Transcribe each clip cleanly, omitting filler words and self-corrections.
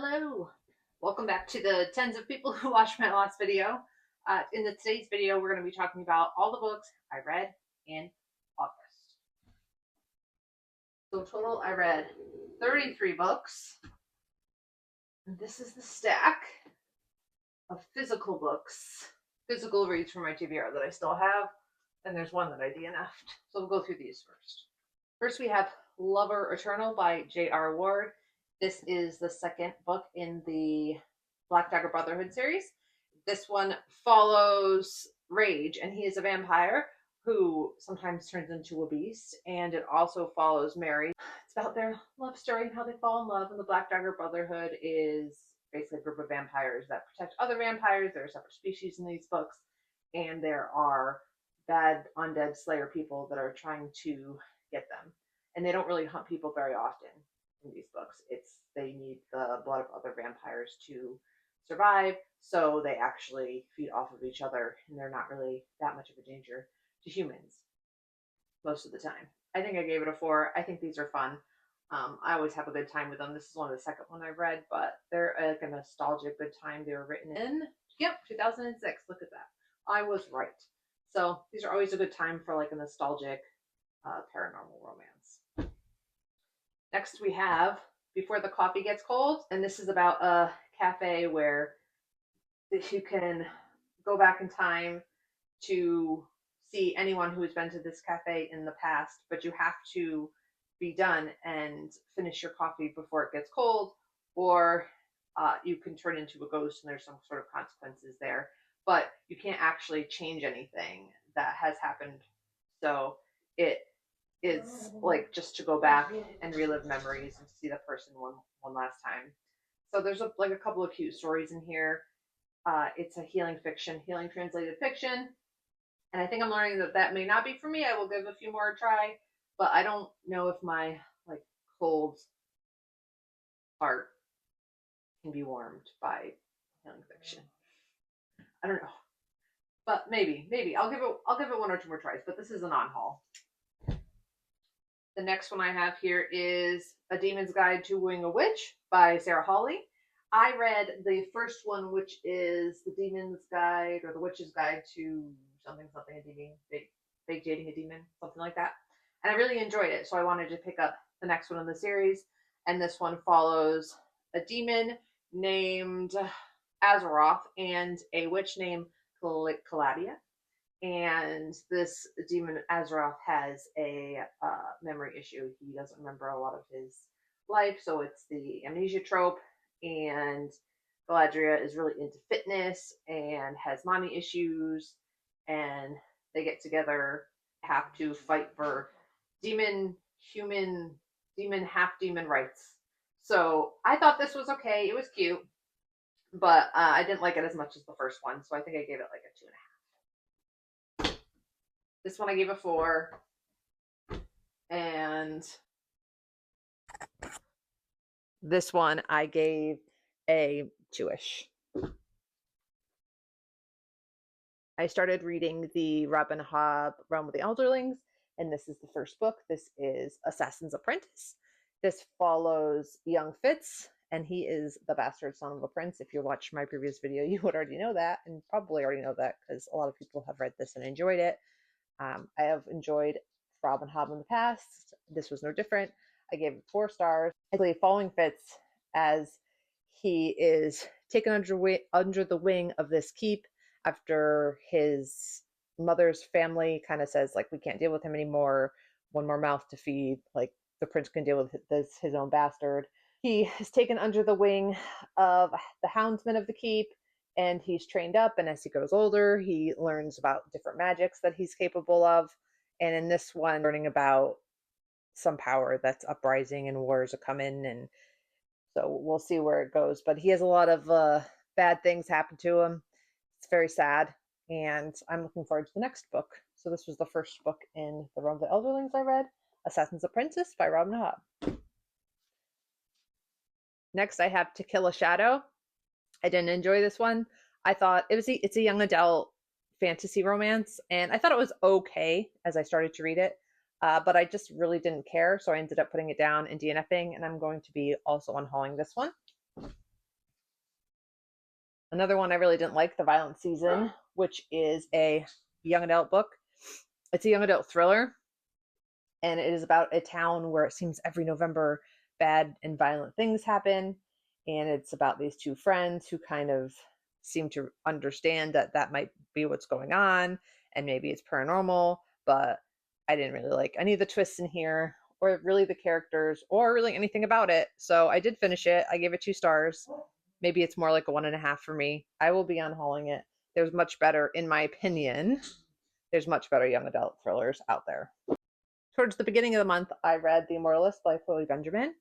Hello, welcome back to the tens of people who watched my last video. In today's video, we're going to be talking about all the books I read in August. So total, I read 33 books. And this is the stack of physical books, physical reads from my TBR that I still have, and there's one that I DNF'd. So we'll go through these first. First, we have Lover Eternal by J.R. Ward. This is the second book in the Black Dagger Brotherhood series. This one follows Rage, and he is a vampire who sometimes turns into a beast, and it also follows Mary. It's about their love story and how they fall in love, and the Black Dagger Brotherhood is basically a group of vampires that protect other vampires. There are separate species in these books, and there are bad undead slayer people that are trying to get them. And they don't really hunt people very often in these books. They need the blood of other vampires to survive, so they actually feed off of each other, and they're not really that much of a danger to humans most of the time. I think I gave it a 4. I think these are fun. I always have a good time with them. This is one of the second one I've read, but they're like a nostalgic good time. They were written in 2006. Look at that. I was right. So these are always a good time for like a nostalgic paranormal romance. Next we have Before the Coffee Gets Cold, and this is about a cafe where you can go back in time to see anyone who has been to this cafe in the past, but you have to be done and finish your coffee before it gets cold, or you can turn into a ghost and there's some sort of consequences there, but you can't actually change anything that has happened. So it is like just to go back and relive memories and see the person one last time. So there's a couple of cute stories in here. It's a healing translated fiction, and I think I'm learning that may not be for me. I will give a few more a try, but I don't know if my cold heart can be warmed by healing fiction. I don't know, but maybe I'll give it 1 or 2 more tries. But this is a non-haul. The next one I have here is A Demon's Guide to Wooing a Witch by Sarah Hawley. I read the first one, which is The Demon's Guide or The Witch's Guide to something a demon, fake dating a demon, something like that. And I really enjoyed it, so I wanted to pick up the next one in the series. And this one follows a demon named Azeroth and a witch named Caladia. And this demon Azeroth has a memory issue. He doesn't remember a lot of his life, so it's the amnesia trope. And Galadriel is really into fitness and has mommy issues, and they get together, have to fight for demon half demon rights. So I thought this was okay. It was cute, but I didn't like it as much as the first one, so I think I gave it like a 2.5. This one I gave a 4. And this one I gave a 2-ish. I started reading the Robin Hobb Realm of the Elderlings, and this is the first book. This is Assassin's Apprentice. This follows young Fitz, and he is the bastard son of a prince. If you watched my previous video, you would already know that, and probably already know that because a lot of people have read this and enjoyed it. I have enjoyed Robin Hobb in the past. This was no different. I gave it 4 stars. Basically, following Fitz as he is taken under the wing of this keep after his mother's family kind of says, we can't deal with him anymore. One more mouth to feed. The prince can deal with his own bastard. He is taken under the wing of the houndsman of the keep, and he's trained up, and as he grows older, he learns about different magics that he's capable of. And in this one, learning about some power that's uprising and wars are coming, and so we'll see where it goes. But he has a lot of bad things happen to him. It's very sad, and I'm looking forward to the next book. So this was the first book in the Realm of the Elderlings I read, Assassin's Apprentice by Robin Hobb. Next, I have To Kill a Shadow. I didn't enjoy this one. I thought it's a young adult fantasy romance, and I thought it was okay as I started to read it, but I just really didn't care, so I ended up putting it down and DNFing, and I'm going to be also unhauling this one. Another one I really didn't like, The Violent Season, which is a young adult book. It's a young adult thriller, and it is about a town where it seems every November bad and violent things happen. And it's about these two friends who kind of seem to understand that that might be what's going on, and maybe it's paranormal, but I didn't really like any of the twists in here, or really the characters, or really anything about it. So I did finish it. I gave it 2 stars. Maybe it's more like a 1.5 for me. I will be unhauling it. There's much better, in my opinion, there's much better young adult thrillers out there. Towards the beginning of the month, I read The Immortalist by Chloe Benjamin.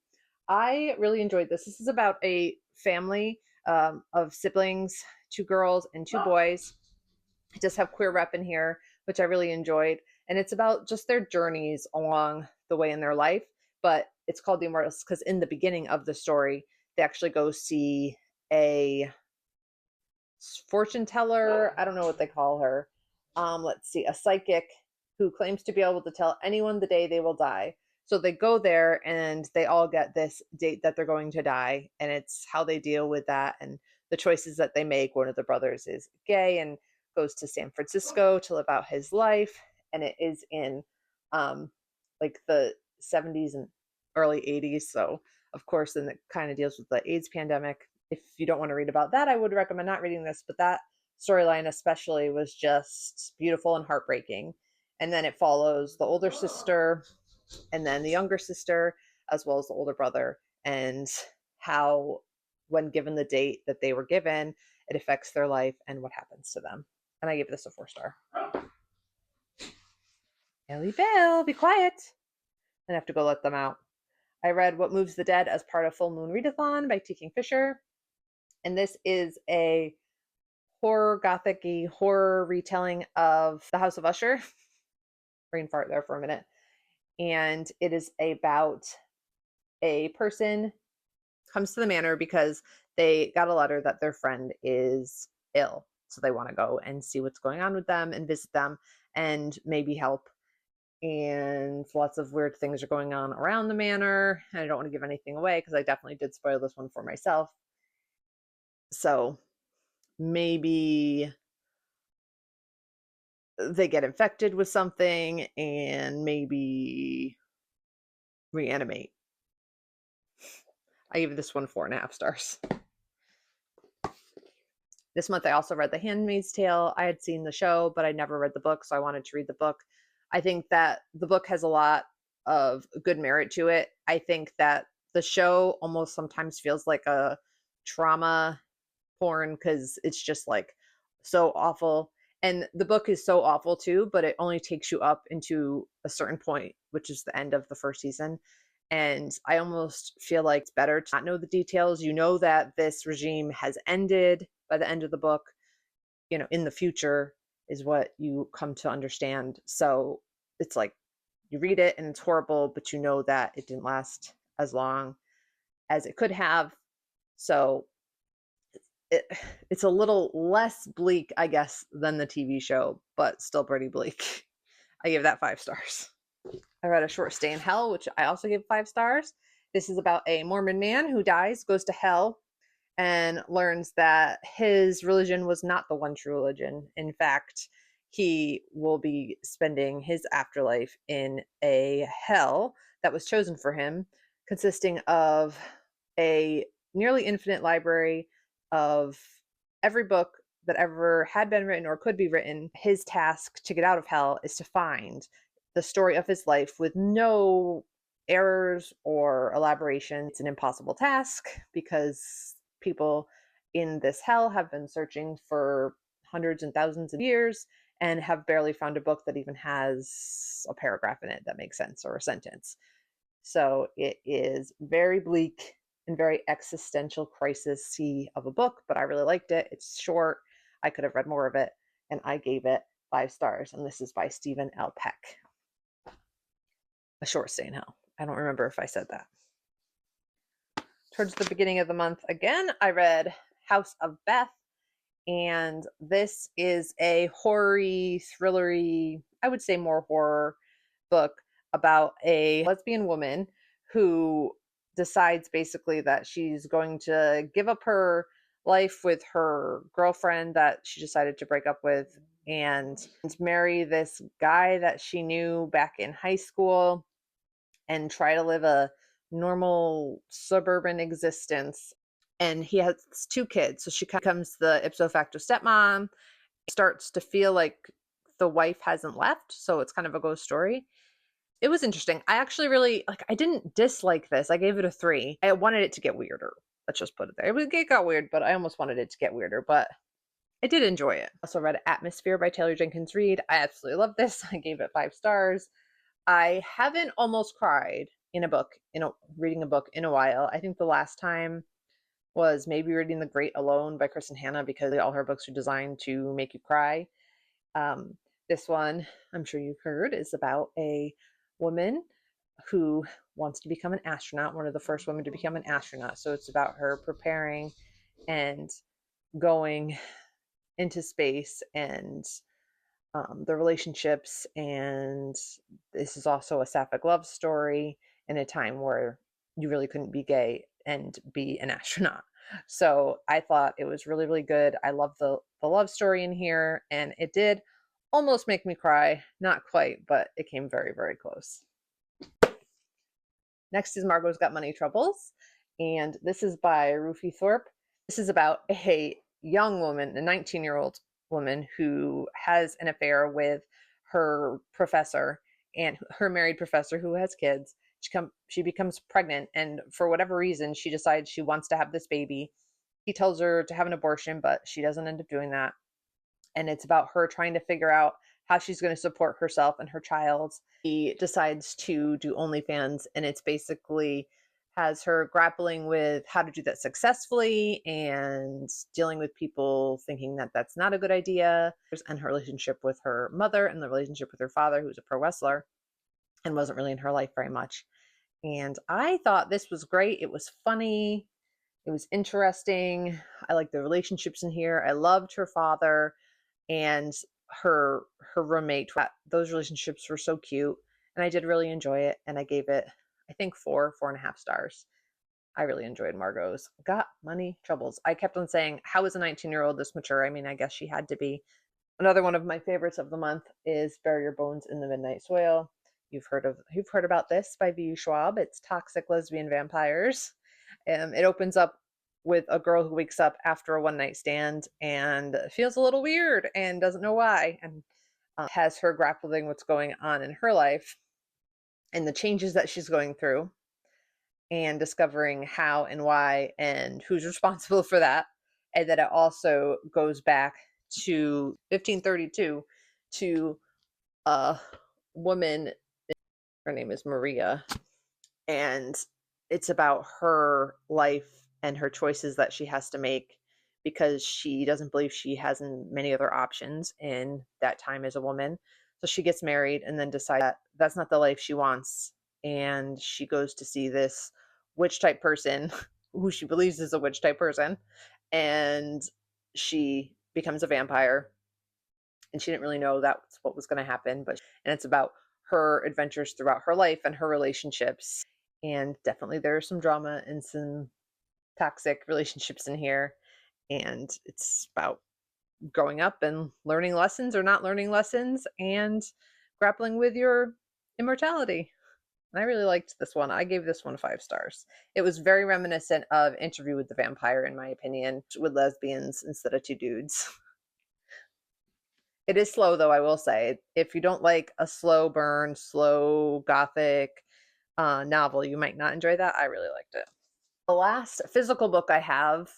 I really enjoyed this. This is about a family of siblings, 2 girls and 2 boys. It does have queer rep in here, which I really enjoyed. And it's about just their journeys along the way in their life. But it's called The Immortalist because in the beginning of the story, they actually go see a fortune teller. I don't know what they call her. Let's see, a psychic who claims to be able to tell anyone the day they will die. So they go there and they all get this date that they're going to die, and it's how they deal with that and the choices that they make. One of the brothers is gay and goes to San Francisco to live out his life, and it is in like the 70s and early 80s. So of course, then it kind of deals with the AIDS pandemic. If you don't want to read about that, I would recommend not reading this, but that storyline especially was just beautiful and heartbreaking. And then it follows the older sister and then the younger sister, as well as the older brother, and how, when given the date that they were given, it affects their life and what happens to them. And I gave this a 4-star. Ellie Bell, be quiet. I have to go let them out. I read What Moves the Dead as part of Full Moon Readathon by T. Kingfisher. And this is a horror, gothic-y horror retelling of The House of Usher. Brain fart there for a minute. And it is about a person comes to the manor because they got a letter that their friend is ill. So they want to go and see what's going on with them and visit them and maybe help. And lots of weird things are going on around the manor. And I don't want to give anything away because I definitely did spoil this one for myself. So maybe they get infected with something and maybe reanimate. I gave this one 4.5 stars. This month I also read The Handmaid's Tale. I had seen the show, but I never read the book, so I wanted to read the book. I think that the book has a lot of good merit to it. I think that the show almost sometimes feels like a trauma porn because it's just like so awful. And the book is so awful too, but it only takes you up into a certain point, which is the end of the first season. And I almost feel like it's better to not know the details. You know that this regime has ended by the end of the book, in the future is what you come to understand. So it's like you read it and it's horrible, but you know that it didn't last as long as it could have. So it's a little less bleak, I guess, than the TV show, but still pretty bleak. I gave that 5 stars. I read A Short Stay in Hell, which I also gave 5 stars. This is about a Mormon man who dies, goes to hell, and learns that his religion was not the one true religion. In fact, he will be spending his afterlife in a hell that was chosen for him, consisting of a nearly infinite library of every book that ever had been written or could be written. His task to get out of hell is to find the story of his life with no errors or elaboration. It's an impossible task because people in this hell have been searching for hundreds and thousands of years and have barely found a book that even has a paragraph in it that makes sense, or a sentence. So it is very bleak and very existential crisis-y of a book, but I really liked it. It's short. I could have read more of it, and I gave it 5 stars. And this is by Stephen L. Peck. A Short Stay in Hell. I don't remember if I said that. Towards the beginning of the month, again, I read House of Beth, and this is a horror-y, thriller-y, I would say more horror book about a lesbian woman who decides basically that she's going to give up her life with her girlfriend that she decided to break up with and marry this guy that she knew back in high school and try to live a normal suburban existence. And he has 2 kids. So she becomes the ipso facto stepmom, starts to feel like the wife hasn't left. So it's kind of a ghost story. It was interesting. I actually really I didn't dislike this. I gave it a 3. I wanted it to get weirder. Let's just put it there. It got weird, but I almost wanted it to get weirder, but I did enjoy it. I also read Atmosphere by Taylor Jenkins Reid. I absolutely love this. I gave it 5 stars. I haven't almost cried in a book, reading a book in a while. I think the last time was maybe reading The Great Alone by Kristen Hanna, because all her books are designed to make you cry. This one, I'm sure you've heard, is about a woman who wants to become an astronaut, one of the first women to become an astronaut. So it's about her preparing and going into space and the relationships. And this is also a sapphic love story in a time where you really couldn't be gay and be an astronaut. So I thought it was really, really good. I love the love story in here, and it did almost make me cry. Not quite, but it came very, very close. Next is Margot's Got Money Troubles, and this is by Rufi Thorpe. This is about a young woman, a 19-year-old woman who has an affair with her professor, and her married professor who has kids. She becomes pregnant, and for whatever reason, she decides she wants to have this baby. He tells her to have an abortion, but she doesn't end up doing that. And it's about her trying to figure out how she's going to support herself and her child. He decides to do OnlyFans, and it's basically has her grappling with how to do that successfully and dealing with people thinking that that's not a good idea, and her relationship with her mother and the relationship with her father, who's a pro wrestler and wasn't really in her life very much. And I thought this was great. It was funny. It was interesting. I liked the relationships in here. I loved her father and her roommate. Those relationships were so cute, and I did really enjoy it. And I gave it, I think, 4.5 stars. I really enjoyed Margot's Got Money Troubles. I kept on saying, how is a 19-year-old this mature? I mean, I guess she had to be. Another one of my favorites of the month is Bury Your Bones in the Midnight Soil. You've heard about this by V. Schwab. It's toxic lesbian vampires. It opens up with a girl who wakes up after a one-night stand and feels a little weird and doesn't know why, and has her grappling what's going on in her life and the changes that she's going through, and discovering how and why and who's responsible for that. And then it also goes back to 1532 to a woman, her name is Maria, and it's about her life and her choices that she has to make because she doesn't believe she has many other options in that time as a woman. So she gets married and then decides that that's not the life she wants. And she goes to see this witch type person who she believes is a witch type person. And she becomes a vampire. And she didn't really know that's what was going to happen. And it's about her adventures throughout her life and her relationships. And definitely there's some drama and some toxic relationships in here. And it's about growing up and learning lessons or not learning lessons and grappling with your immortality. And I really liked this one. I gave this one 5 stars. It was very reminiscent of Interview with the Vampire, in my opinion, with lesbians instead of 2 dudes. It is slow, though, I will say. If you don't like a slow burn, slow gothic novel, you might not enjoy that. I really liked it. The last physical book I have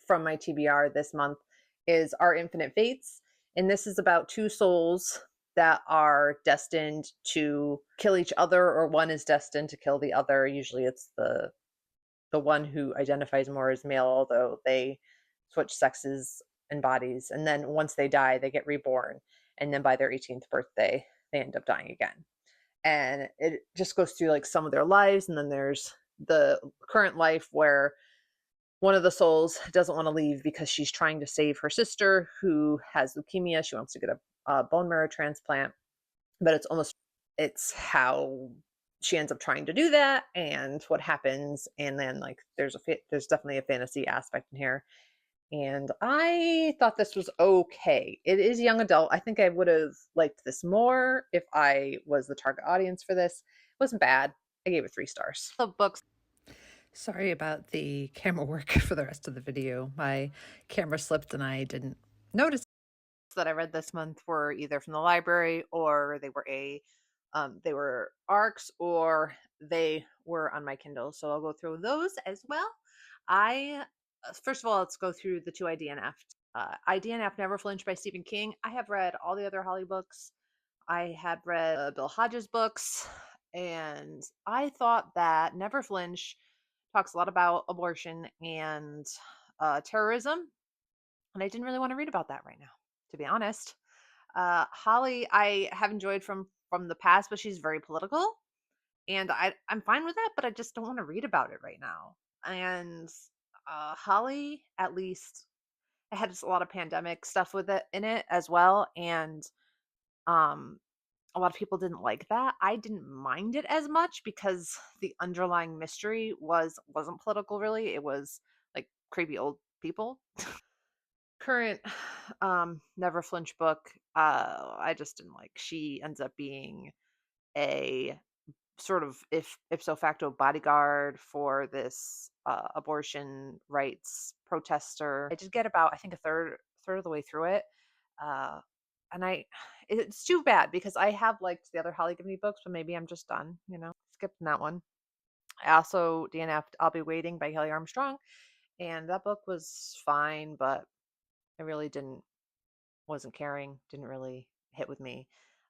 from my TBR this month is Our Infinite Fates. And this is about 2 souls that are destined to kill each other, or one is destined to kill the other. Usually it's the one who identifies more as male, although they switch sexes and bodies. And then once they die, they get reborn. And then by their 18th birthday, they end up dying again. And it just goes through like some of their lives. And then there's the current life where one of the souls doesn't want to leave because she's trying to save her sister who has leukemia. She wants to get a bone marrow transplant, but it's how she ends up trying to do that and what happens. And then like there's definitely a fantasy aspect in here. and I thought this was okay. It is young adult. I think I would have liked this more if I was the target audience for this. It wasn't bad. I gave it 3 stars. The books. Sorry about the camera work for the rest of the video. My camera slipped and I didn't notice. That I read this month were either from the library, or they were ARCs, or they were on my Kindle. So I'll go through those as well. I First of all, let's go through the 2 I DNF'd. I DNF Never Flinch by Stephen King. I have read all the other Holly books. I had read Bill Hodges books, and I thought that Never Flinch talks a lot about abortion and terrorism, and I didn't really want to read about that right now, to be honest. Holly, I have enjoyed from the past, but she's very political, and I'm fine with that, but I just don't want to read about it right now. And Holly, at least, it had just a lot of pandemic stuff with it in it as well, and um, a lot of people didn't like that. I didn't mind it as much because the underlying mystery wasn't political really. It was like creepy old people. Current Never Flinch book, I just didn't like. She ends up being a sort of if ipso facto bodyguard for this abortion rights protester. I did get about, I think, a third of the way through it, uh, and it's too bad because I have liked the other Holly Gibney books, but maybe I'm just done. Skipping that one. I also DNF'd I'll Be Waiting by Kelly Armstrong, and that book was fine, but I really wasn't caring, didn't really hit with me.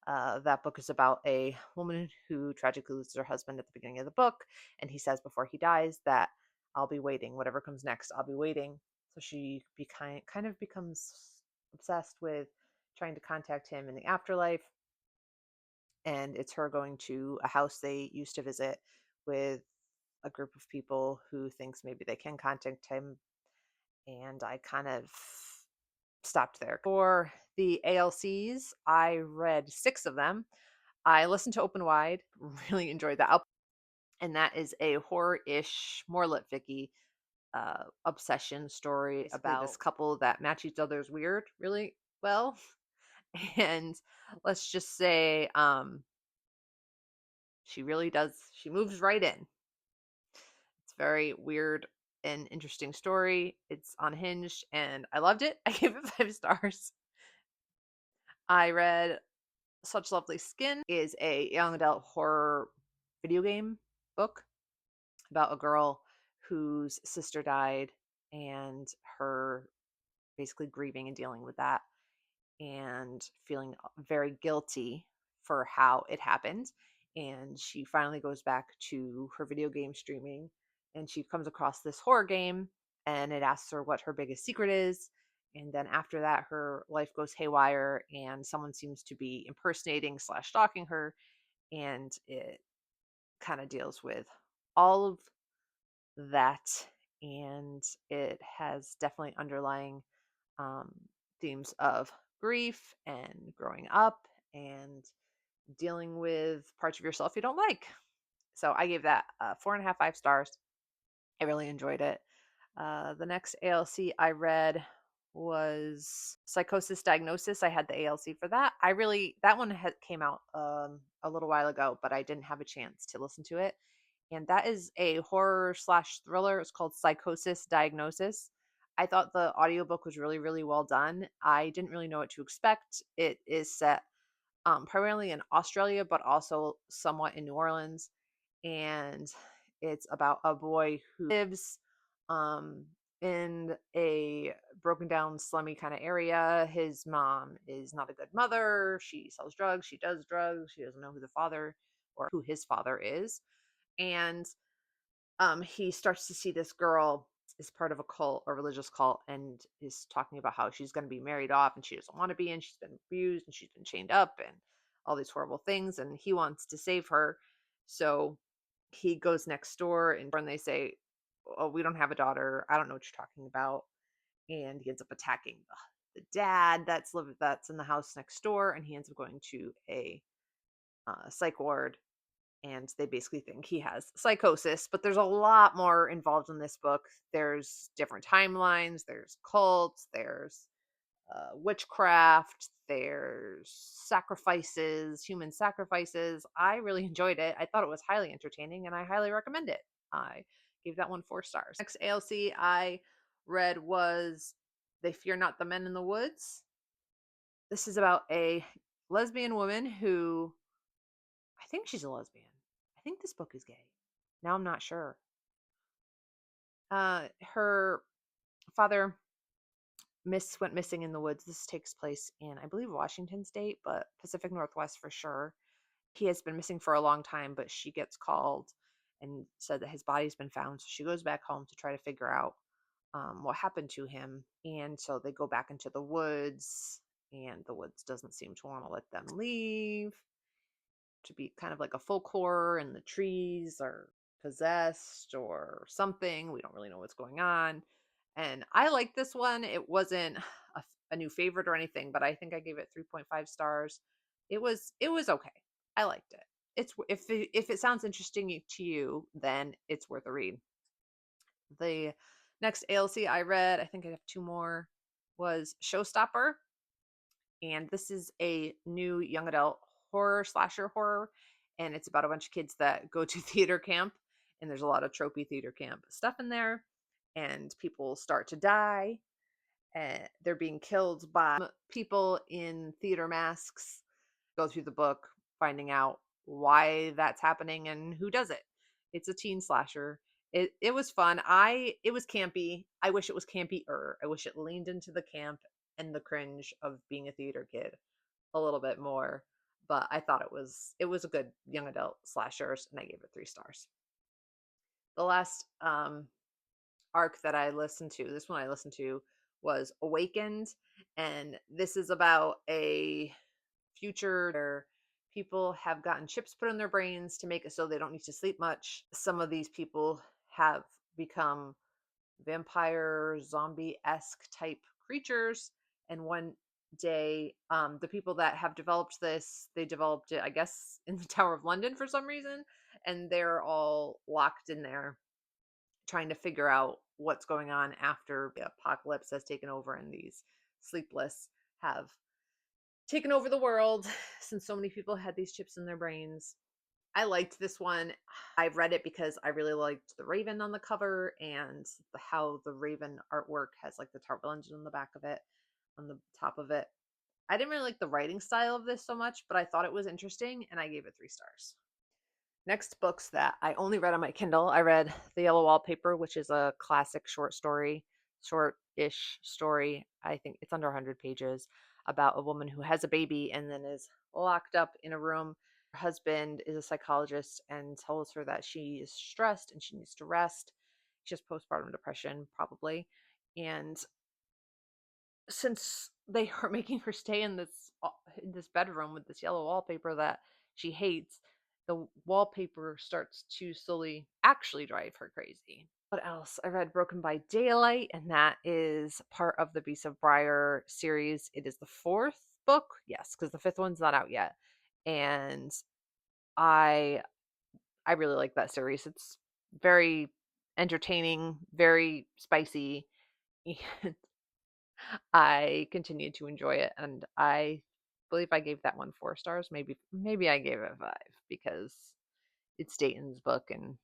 That book is about a woman who tragically loses her husband at the beginning of the book, and he says before he dies that I'll be waiting, whatever comes next, I'll be waiting. So she kind of becomes obsessed with trying to contact him in the afterlife, and it's her going to a house they used to visit with a group of people who thinks maybe they can contact him, and I kind of stopped there. For the ALCs, I read 6 of them. I listened to Open Wide, really enjoyed that. And that is a horror-ish, more lit ficky obsession story about this couple that match each other's weird really well. And let's just say she really does, she moves right in. It's very weird and interesting story. It's unhinged and I loved it. I gave it 5 stars. I read Such Lovely Skin, is a young adult horror video game book about a girl whose sister died and her basically grieving and dealing with that and feeling very guilty for how it happened. And she finally goes back to her video game streaming, and she comes across this horror game, and it asks her what her biggest secret is. And then after that, her life goes haywire, and someone seems to be impersonating slash stalking her, and it kind of deals with all of that. And it has definitely underlying um, themes of grief and growing up and dealing with parts of yourself you don't like. So I gave that 4.5, 5 stars. I really enjoyed it. The next ALC I read was Psychosis Diagnosis. I had the ALC for that. That one came out a little while ago, but I didn't have a chance to listen to it. And that is a horror slash thriller. It's called Psychosis Diagnosis. I thought the audiobook was really, really well done. I didn't really know what to expect. It is set primarily in Australia, but also somewhat in New Orleans. And it's about a boy who lives um, in a broken down, slummy kind of area. His mom is not a good mother. She sells drugs. She does drugs. She doesn't know who the father or who his father is. And he starts to see this girl is part of a cult, a religious cult, and is talking about how she's going to be married off and she doesn't want to be, and she's been abused and she's been chained up and all these horrible things, and he wants to save her. So he goes next door, and they say, oh, we don't have a daughter, I don't know what you're talking about. And he ends up attacking the dad that's in the house next door, and he ends up going to a psych ward and they basically think he has psychosis. But there's a lot more involved in this book. There's different timelines, there's cults, there's witchcraft, there's sacrifices, human sacrifices. I really enjoyed it. I thought it was highly entertaining, and I highly recommend it. I gave that one 4 stars. Next ALC I read was They Fear Not the Men in the Woods. This is about a lesbian woman who, I think she's a lesbian. I think this book is gay. Now I'm not sure. Her father went missing in the woods. This takes place in, I believe, Washington State, but Pacific Northwest for sure. He has been missing for a long time, but she gets called and said that his body's been found. So she goes back home to try to figure out what happened to him. And so they go back into the woods, and the woods doesn't seem to want to let them leave. To be kind of like a folk horror, and the trees are possessed or something. We don't really know what's going on. And I like this one. It wasn't a new favorite or anything, but I think I gave it 3.5 stars. It was okay. I liked it. It's if it sounds interesting to you, then it's worth a read. The next ALC I read, I think I have 2 more, was Showstopper. And this is a new young adult horror, slasher horror, and it's about a bunch of kids that go to theater camp, and there's a lot of tropey theater camp stuff in there, and people start to die, and they're being killed by people in theater masks. Go through the book finding out why that's happening and who does it. It's a teen slasher. It was fun. It was campy. I wish it was campier. I wish it leaned into the camp and the cringe of being a theater kid a little bit more. But I thought it was a good young adult slashers, and I gave it 3 stars. The last arc that I listened to, this one I listened to, was Awakened, and this is about a future where people have gotten chips put in their brains to make it so they don't need to sleep much. Some of these people have become vampire, zombie-esque type creatures, and one day the people that have developed this, they developed it, I guess, in the Tower of London for some reason, and they're all locked in there trying to figure out what's going on after the apocalypse has taken over, and these sleepless have taken over the world since so many people had these chips in their brains. I liked this one. I read it because I really liked the raven on the cover, and how the raven artwork has like the Tower of London on the back of it, on the top of it. I didn't really like the writing style of this so much, but I thought it was interesting, and I gave it 3 stars. Next books that I only read on my Kindle, I read The Yellow Wallpaper, which is a classic short-ish story. I think it's under 100 pages, about a woman who has a baby and then is locked up in a room. Her husband is a psychologist and tells her that she is stressed and she needs to rest. She has postpartum depression, probably. And since they are making her stay in this bedroom with this yellow wallpaper that she hates, the wallpaper starts to slowly actually drive her crazy. What else? I read Broken by Daylight, and that is part of the Beast of Briar series. It is the 4th book, yes, because the 5th one's not out yet. And I really like that series. It's very entertaining, very spicy. I continued to enjoy it, and I believe I gave that one 4 stars. Maybe I gave it 5, because it's Dayton's book, and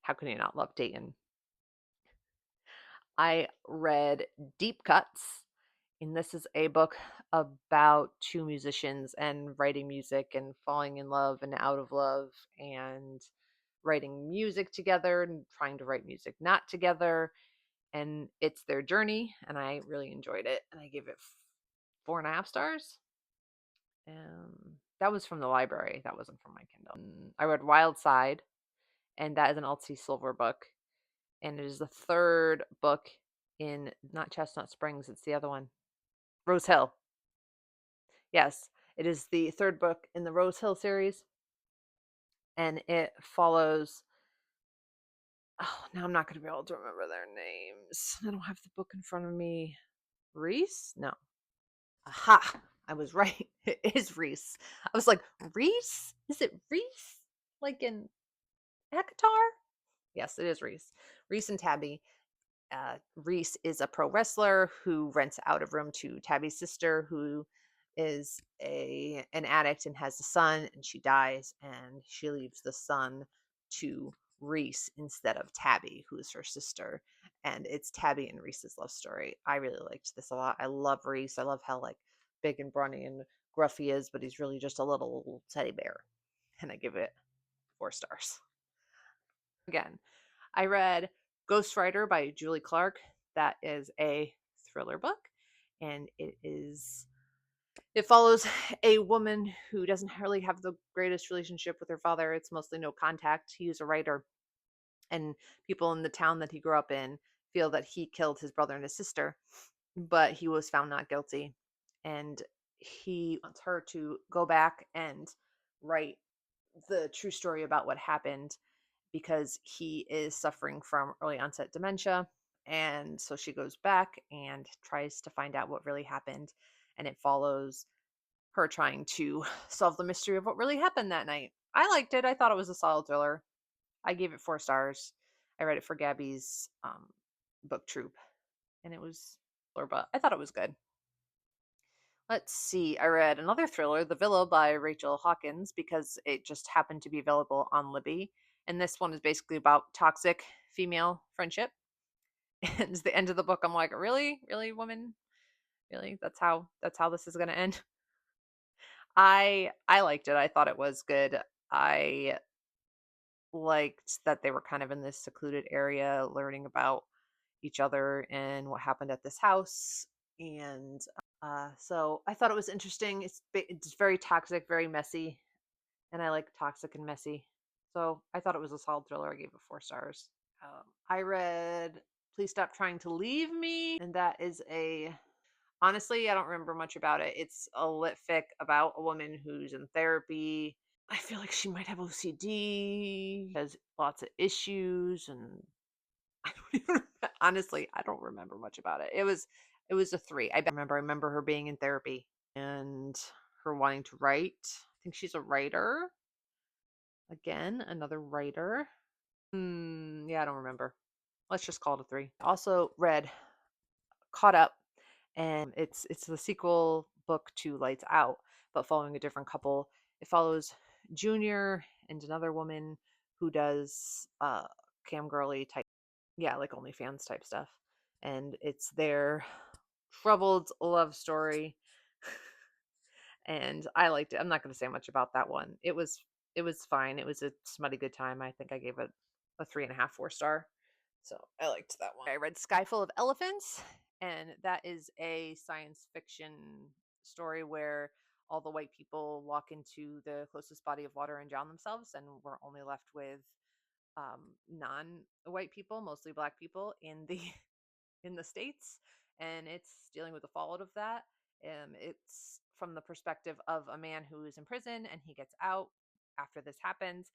how can you not love Dayton? I read Deep Cuts, and this is a book about 2 musicians and writing music and falling in love and out of love and writing music together and trying to write music not together. And it's their journey, and I really enjoyed it, and I gave it 4.5 stars. That was from the library. That wasn't from my Kindle. I read Wild Side, and that is an Alt Silver book, and it is the 3rd book in, not Chestnut Springs, it's the other one, Rose Hill. Yes, it is the 3rd book in the Rose Hill series, and it follows, oh, now I'm not going to be able to remember their names. I don't have the book in front of me. Reese? No. Aha! I was right. It is Reese. I was like, Reese? Is it Reese? like in Akatar? Yes, it is Reese. Reese and Tabby. Reese is a pro wrestler who rents out a room to Tabby's sister, who is an addict and has a son, and she dies, and she leaves the son to Reese instead of Tabby, who is her sister. And it's Tabby and Reese's love story. I really liked this a lot. I love Reese. I love how like big and brawny and gruff he is, but he's really just a little teddy bear. And I give it 4 stars. Again, I read Ghostwriter by Julie Clark. That is a thriller book, and it follows a woman who doesn't really have the greatest relationship with her father. It's mostly no contact. He was a writer, and people in the town that he grew up in feel that he killed his brother and his sister, but he was found not guilty. And he wants her to go back and write the true story about what happened because he is suffering from early onset dementia. And so she goes back and tries to find out what really happened. And it follows her trying to solve the mystery of what really happened that night. I liked it. I thought it was a solid thriller. I gave it 4 stars. I read it for Gabby's book troop, and it was, but I thought it was good. Let's see. I read another thriller, The Villa by Rachel Hawkins, because it just happened to be available on Libby. And this one is basically about toxic female friendship. And it's the end of the book. I'm like, really, really, woman, really? That's how this is gonna end. I liked it. I thought it was good. I liked that they were kind of in this secluded area, learning about each other and what happened at this house. And so I thought it was interesting. It's very toxic, very messy, and I like toxic and messy. So I thought it was a solid thriller. I gave it 4 stars. I read Please Stop Trying to Leave Me, and that is honestly, I don't remember much about it. It's a lit fic about a woman who's in therapy. I feel like she might have OCD, has lots of issues, and I don't even honestly, I don't remember much about it. It was a 3. I remember her being in therapy and her wanting to write. I think she's a writer. Again, another writer. Yeah, I don't remember. Let's just call it a 3. Also read Caught Up, and it's the sequel book to Lights Out, but following a different couple. It follows Junior and another woman who does cam girly type, yeah, like OnlyFans type stuff, and it's their troubled love story. And I liked it. I'm not going to say much about that one. It was fine. It was a smutty good time. I think I gave it a 3.5, 4 star. So I liked that one. I read Sky Full of Elephants, and that is a science fiction story where all the white people walk into the closest body of water and drown themselves, and we're only left with non-white people, mostly black people in the in the states, and it's dealing with the fallout of that. It's from the perspective of a man who is in prison and he gets out after this happens,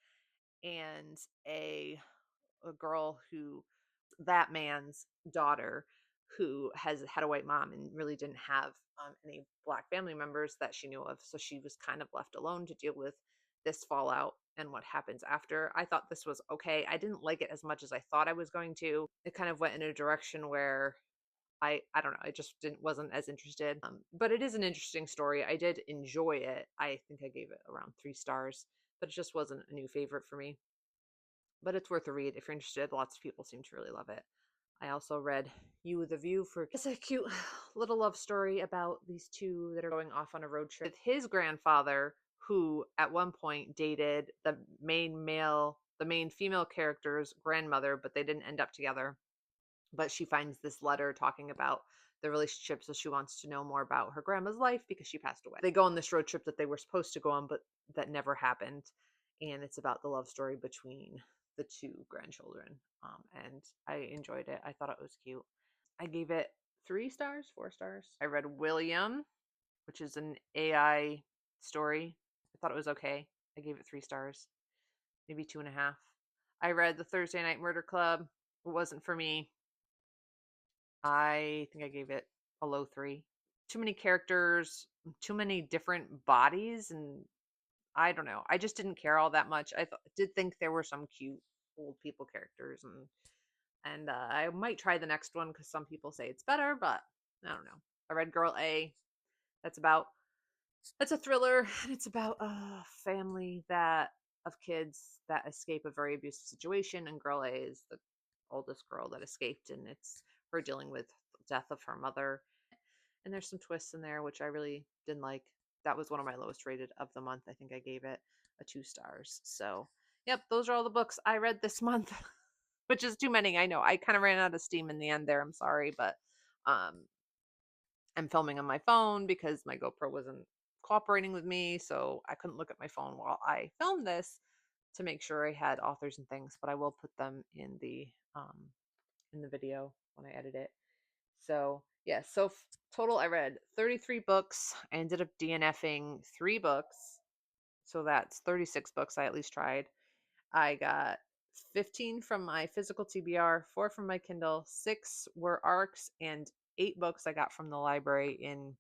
and a girl who that man's daughter who has had a white mom and really didn't have any black family members that she knew of. So she was kind of left alone to deal with this fallout and what happens after. I thought this was okay. I didn't like it as much as I thought I was going to. It kind of went in a direction where I don't know. I just wasn't as interested. But it is an interesting story. I did enjoy it. I think I gave it around 3 stars, but it just wasn't a new favorite for me. But it's worth a read if you're interested. Lots of people seem to really love it. I also read You with a View for it's a cute little love story about these two that are going off on a road trip with his grandfather, who at one point dated the main female character's grandmother, but they didn't end up together. But she finds this letter talking about the relationship, so she wants to know more about her grandma's life because she passed away. They go on this road trip that they were supposed to go on, but that never happened. And it's about the love story between the two grandchildren. And I enjoyed it. I thought it was cute. I gave it 3 stars, 4 stars. I read William, which is an AI story. I thought it was okay. I gave it 3 stars, maybe 2.5. I read The Thursday Night Murder Club. It wasn't for me. I think I gave it a low 3. Too many characters, too many different bodies, and I don't know. I just didn't care all that much. Did think there were some cute old people characters, and I might try the next one because some people say it's better, but I don't know. I read Girl A. That's about It's a thriller, and it's about a family that of kids that escape a very abusive situation, and Girl A is the oldest girl that escaped, and it's her dealing with the death of her mother. And there's some twists in there which I really didn't like. That was one of my lowest rated of the month. I think I gave it a 2 stars. So, yep, those are all the books I read this month, which is too many. I know. I kind of ran out of steam in the end there. I'm sorry, but um I'm filming on my phone because my GoPro wasn't cooperating with me, so I couldn't look at my phone while I filmed this to make sure I had authors and things, but I will put them in the video when I edit it. So, yeah, total I read 33 books. I ended up DNFing 3 books. So that's 36 books I at least tried. I got 15 from my physical TBR, 4 from my Kindle, 6 were ARCs, and 8 books I got from the library in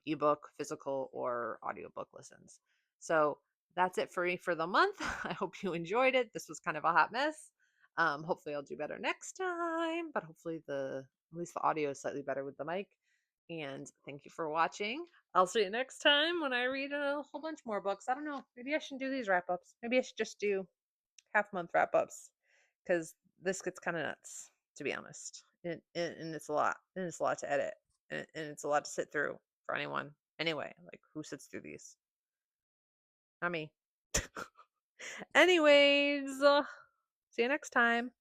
ebook, physical, or audiobook listens. So that's it for me for the month. I hope you enjoyed it. This was kind of a hot mess. Hopefully I'll do better next time, but hopefully at least the audio is slightly better with the mic. And thank you for watching. I'll see you next time when I read a whole bunch more books. I don't know. Maybe I shouldn't do these wrap ups. Maybe I should just do half month wrap ups because this gets kind of nuts, to be honest. And it's a lot. And it's a lot to edit. And it's a lot to sit through for anyone. Anyway, like who sits through these? Not me. Anyways, see you next time.